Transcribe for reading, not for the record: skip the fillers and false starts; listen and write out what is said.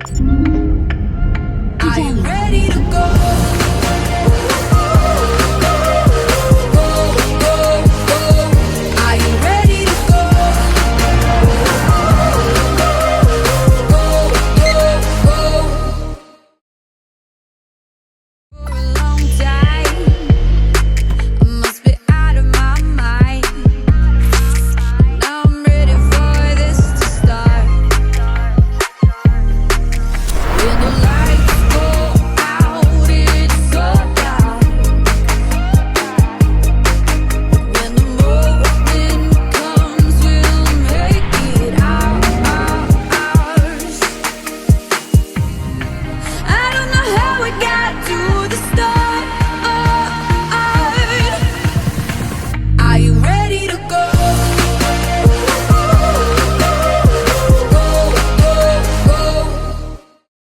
Are you ready to go? Are you ready to go? For a long time, I must be out of my mind. Now I'm ready for this to start. With no